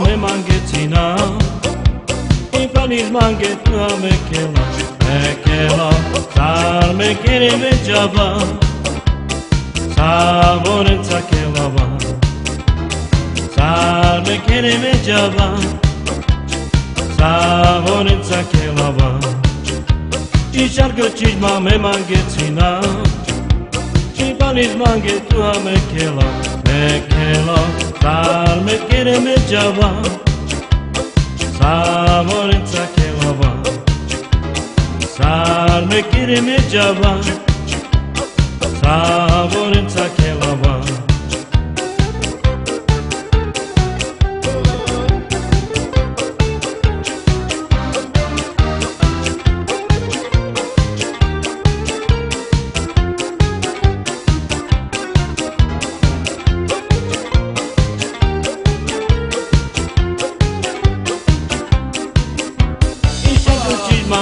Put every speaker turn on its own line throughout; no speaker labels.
me mangetina Ipanis mangetu mekela Tar me kere me java Saborenza kelava Tar me kere me java Saborenza kelava Cishargo cisma me mangetina Ipanis mangetu mekela Tar me kere me java Saborenza kelava Sar me kere me java Saborenza kelava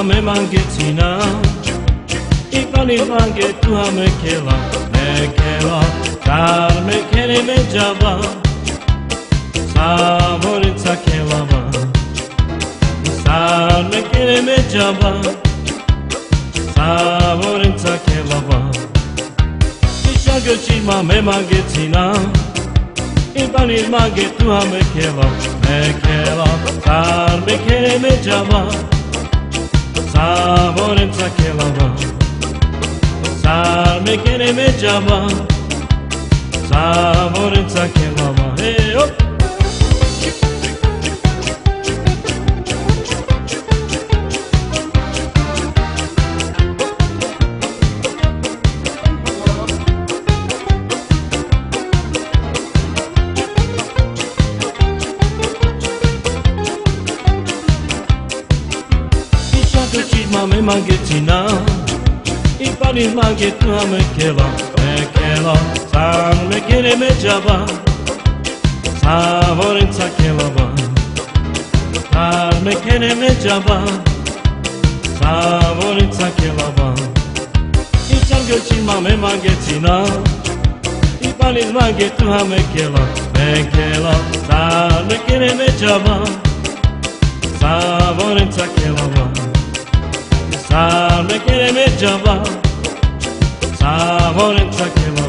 me mangetina Ipanis mangetu mekela Tar me kere me java Saborenza kelava Sar me kere me java Saborenza kelava Cishargo cisma me mangetina Ipanis mangetu mekela Tar me kere me java Saborenza kelava Sar me kere me java Saborenza kelava Hey hop me mangetina Ipanis mangetu mekela Sar me kere me java Saborenza kelava Sar me kere me java Saborenza kelava Cishargo cisma me mangetina Ipanis mangetu mekela Sar me kere me java Saborenza kelava Sar me kere me java Saborenza kelava